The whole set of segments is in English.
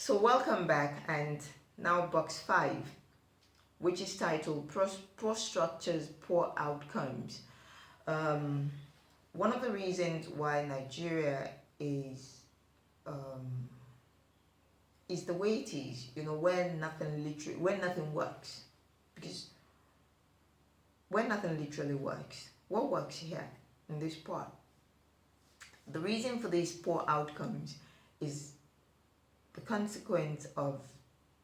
So welcome back, and now box 5, which is titled Poor Structures, Poor Outcomes. One of the reasons why Nigeria is the way it is, when nothing works. Because when nothing literally works, what works here in this part? The reason for these poor outcomes is the consequence of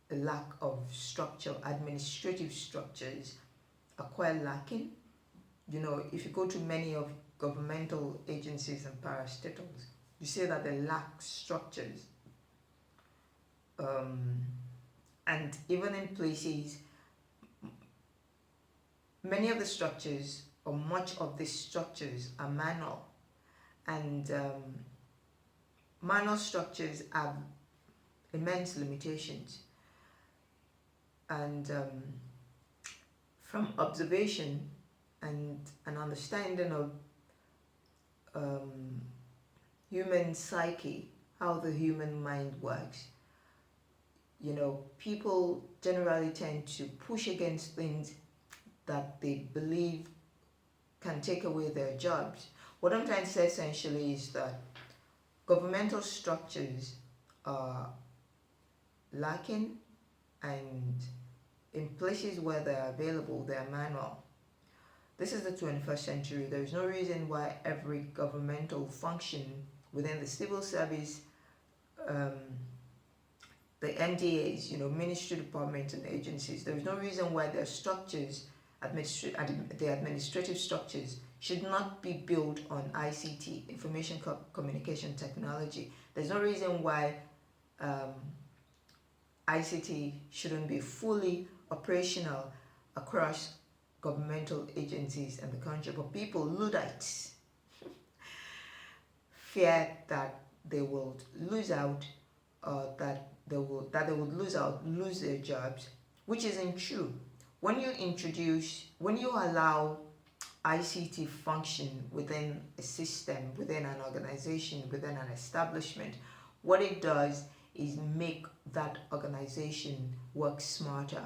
the lack of structure. Administrative structures are quite lacking. If you go to many of governmental agencies and parastatals, you see that they lack structures. And even in places, many of the structures, or much of the structures, are manual. And manual structures have immense limitations. And from observation and an understanding of human psyche, how the human mind works, people generally tend to push against things that they believe can take away their jobs. What I'm trying to say essentially is that governmental structures are lacking, and in places where they are available, they are manual. This is the 21st century. There is no reason why every governmental function within the civil service, the MDAs, ministry departments and agencies, there is no reason why their structures, the administrative structures, should not be built on ICT, information communication technology. There's no reason why ICT shouldn't be fully operational across governmental agencies in the country. But people, Luddites, fear that they will lose out, that they would lose their jobs, which isn't true. When you allow ICT function within a system, within an organization, within an establishment, what it does is make that organization work smarter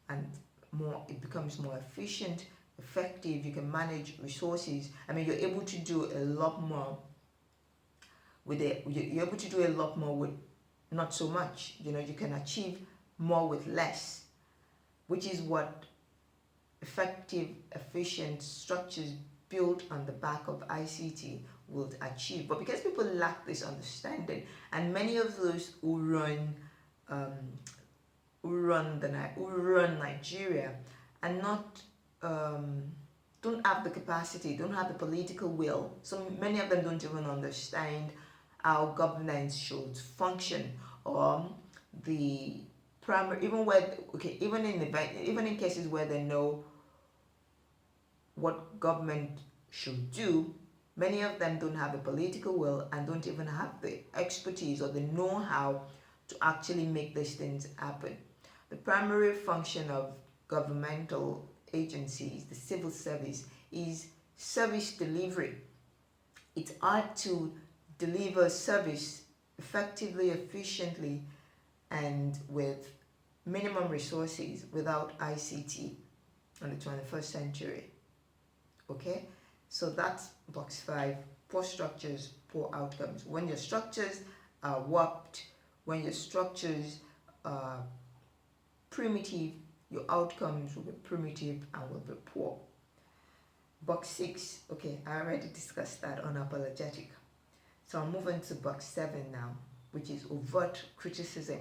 and more. It becomes more efficient, effective. You can manage resources. You're able to do a lot more with it. You're able to do a lot more with not so much. You can achieve more with less, which is what effective, efficient structures built on the back of ICT will achieve. But because people lack this understanding, and many of those who run Nigeria and don't have the capacity, don't have the political will. So many of them don't even understand how governance should function, or the primary, even in cases where they know what government should do, many of them don't have the political will and don't even have the expertise or the know-how to actually make these things happen. The primary function of governmental agencies, the civil service, is service delivery. It's hard to deliver service effectively, efficiently, and with minimum resources without ICT in the 21st century. Okay, so that's box 5, poor structures, poor outcomes. When your structures are warped, when your structures are primitive, your outcomes will be primitive and will be poor. Box 6, okay, I already discussed that, unapologetic. So I'm moving to box 7 now, which is overt criticism.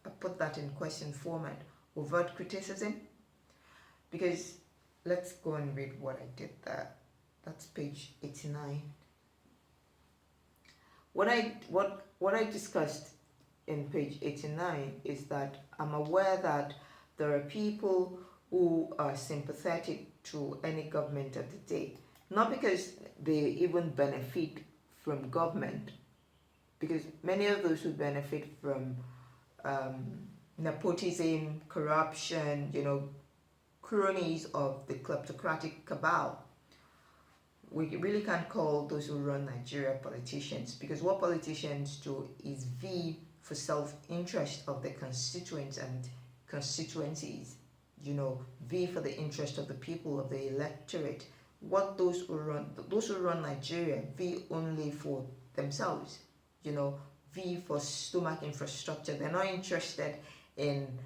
I put that in question format, overt criticism, because let's go and read what I did there. That's page 89. What I discussed in page 89 is that I'm aware that there are people who are sympathetic to any government of the day, not because they even benefit from government, because many of those who benefit from nepotism, corruption, cronies of the kleptocratic cabal. We really can't call those who run Nigeria politicians, because what politicians do is vie for self-interest of their constituents and constituencies. V for the interest of the people, of the electorate. What those who run Nigeria, V only for themselves. V for stomach infrastructure. They're not interested in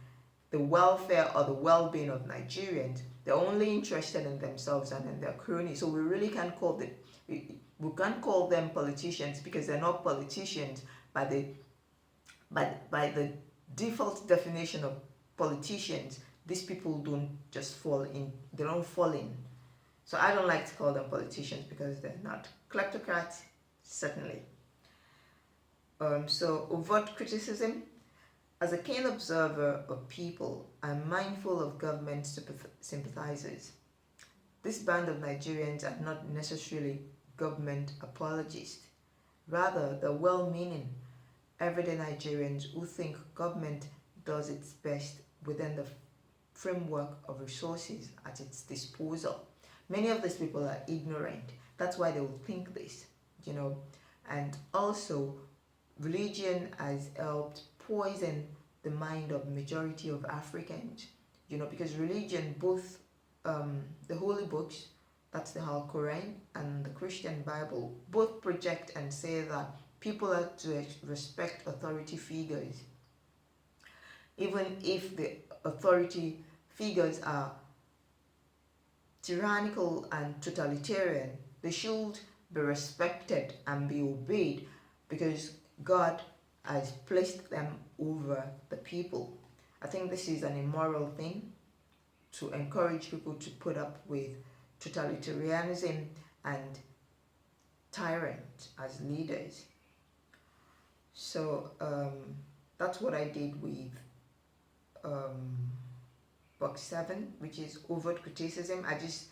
the welfare or the well-being of Nigerians. They're only interested in themselves and in their cronies. So we really can't call them we can't call them politicians, because they're not politicians by the default definition of politicians. These people don't fall in. So I don't like to call them politicians, because they're not. Kleptocrats, certainly. So overt criticism. As a keen observer of people, I'm mindful of government sympathizers. This band of Nigerians are not necessarily government apologists. Rather, they're well-meaning, everyday Nigerians who think government does its best within the framework of resources at its disposal. Many of these people are ignorant. That's why they will think this, And also, religion has helped poison the mind of majority of Africans, because religion, both the holy books, that's the Quran, and the Christian Bible, both project and say that people are to respect authority figures, even if the authority figures are tyrannical and totalitarian. They should be respected and be obeyed, because God has placed them over the people. I think this is an immoral thing, to encourage people to put up with totalitarianism and tyrants as leaders. So that's what I did with box 7, which is overt criticism. I just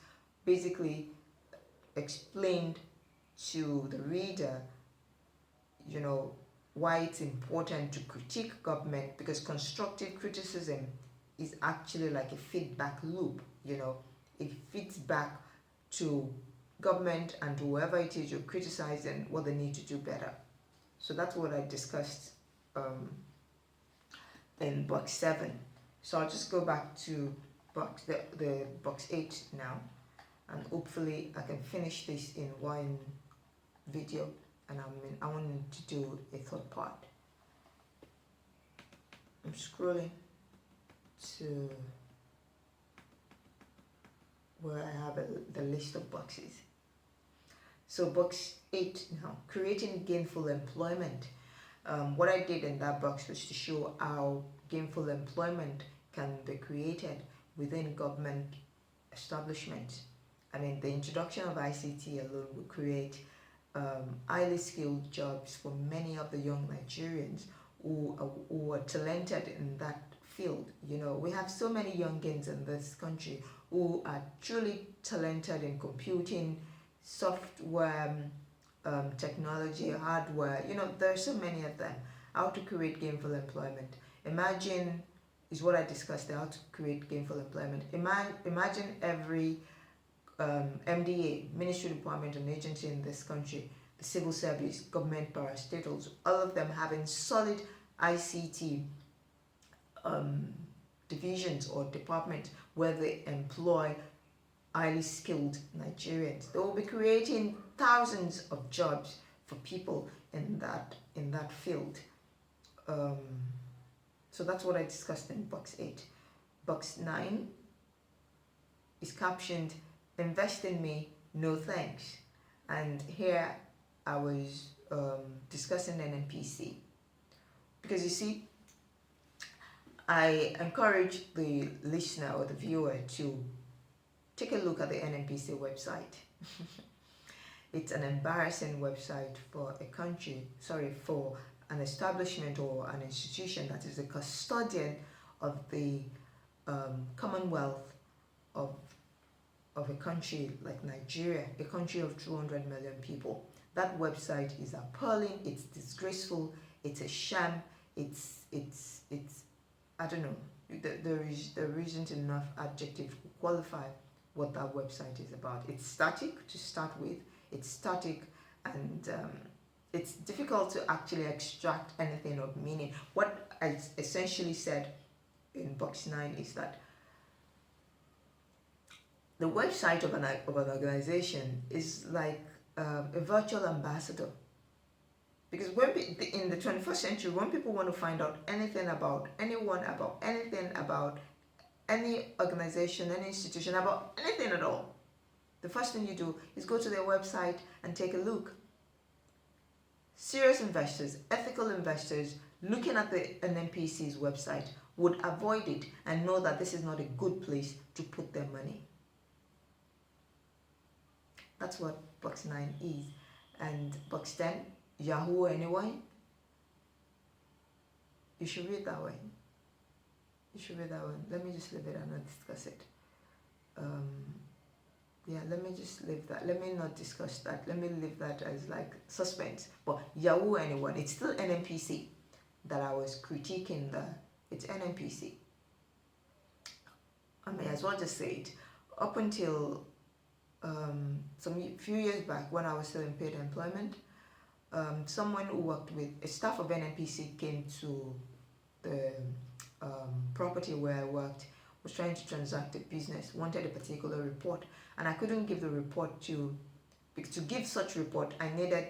basically explained to the reader, why it's important to critique government, because constructive criticism is actually like a feedback loop. It feeds back to government and to whoever it is you're criticizing what they need to do better. So that's what I discussed in box 7. So I'll just go back to the box 8 now, and hopefully I can finish this in one video, and I want to do a third part. I'm scrolling to where I have the list of boxes. So box 8 now, creating gainful employment. What I did in that box was to show how gainful employment can be created within government establishments. I mean, the introduction of ICT alone will create highly skilled jobs for many of the young Nigerians who are talented in that field. We have so many youngins in this country who are truly talented in computing, software, technology, hardware. There are so many of them. How to create gainful employment. Imagine, is what I discussed, how to create gainful employment. Imagine every MDA, Ministry, Department and Agency in this country, the civil service, government parastatals, all of them having solid ICT divisions or departments where they employ highly skilled Nigerians. They will be creating thousands of jobs for people in that field. So that's what I discussed in box 8. Box 9 is captioned, "Invest in me, no thanks." And here I was discussing NNPC, because you see, I encourage the listener or the viewer to take a look at the NNPC website. It's an embarrassing website for a country, for an establishment or an institution that is a custodian of the commonwealth of a country like Nigeria, a country of 200 million people. That website is appalling, it's disgraceful, it's a sham, it's I don't know, there isn't enough adjective to qualify what that website is about. It's static to start with, it's static, and it's difficult to actually extract anything of meaning. What I essentially said in box 9 is that the website of an organization is like a virtual ambassador. Because in the 21st century, when people want to find out anything about anyone, about anything, about any organization, any institution, about anything at all, the first thing you do is go to their website and take a look. Serious investors, ethical investors, looking at the NNPC's website would avoid it and know that this is not a good place to put their money. That's what box 9 is. And box 10, Yahoo anyway. You should read that one. You should read that one. Let me just leave it and not discuss it. Yeah, let me just leave that. Let me not discuss that. Let me leave that as like suspense. But Yahoo anyone, it's still NNPC that I was critiquing there. It's NNPC. I may as well just say it. Up until few years back when I was still in paid employment, someone who worked with a staff of NNPC came to the property where I worked, was trying to transact a business, wanted a particular report, and I couldn't give the report because to give such report I needed,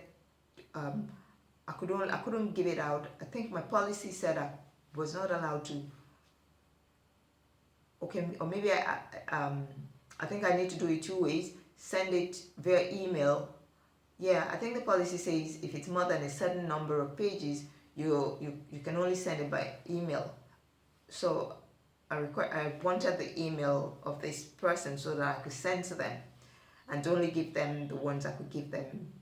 I couldn't give it out. I think my policy said I was not allowed to. Okay, or maybe I think I need to do it 2 ways. Send it via email. Yeah, I think the policy says if it's more than a certain number of pages, you can only send it by email. So I wanted the email of this person so that I could send to them, and only give them the ones I could give them,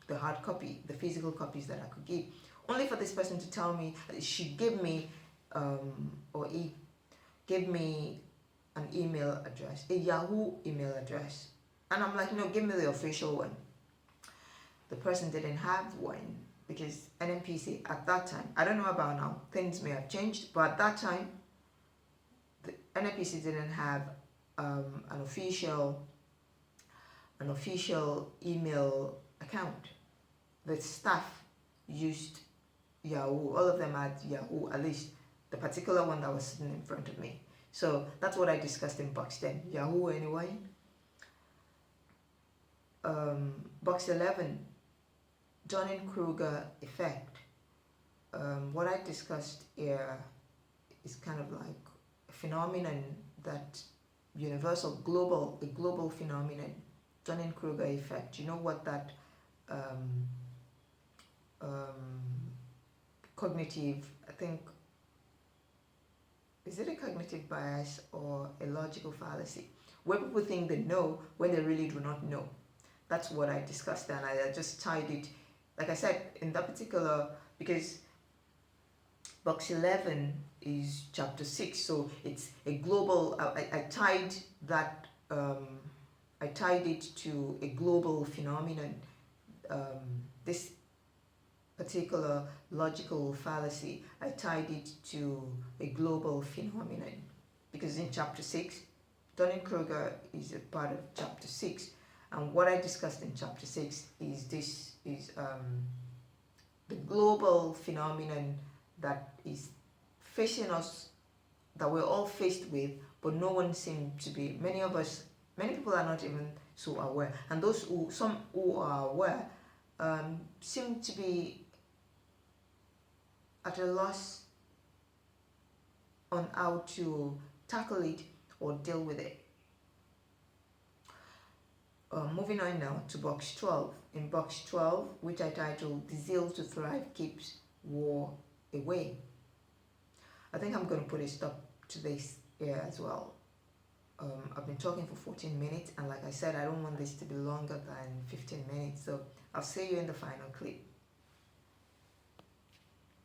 the hard copy, the physical copies that I could give. Only for this person to tell me she gave me he gave me an email address, a Yahoo email address, and I'm like, no, give me the official one. The person didn't have one because NNPC at that time, I don't know about now, things may have changed, but at that time, the NNPC didn't have an official email account. The staff used Yahoo. All of them had Yahoo, at least the particular one that was sitting in front of me. So that's what I discussed in box 10. Yahoo anyway. Box 11, Dunning Kruger effect. What I discussed here is kind of like a phenomenon that universal, a global phenomenon. Dunning Kruger effect. You know what that cognitive, I think, is it a cognitive bias or a logical fallacy? Where people think they know when they really do not know. That's what I discussed, and I just tied it, like I said, in that particular, because box 11 is chapter 6, so it's a global, I tied that, I tied it to a global phenomenon. This particular logical fallacy, I tied it to a global phenomenon, because in chapter 6, Dunning Kruger is a part of chapter 6, and what I discussed in chapter 6 is the global phenomenon that is facing us, that we're all faced with, but no one seems to be, many people are not even so aware, and some who are aware seem to be at a loss on how to tackle it or deal with it. Moving on now to box 12. In box 12, which I titled "The Zeal to Thrive Keeps War Away." I think I'm going to put a stop to this here as well. I've been talking for 14 minutes, and like I said, I don't want this to be longer than 15 minutes, so I'll see you in the final clip.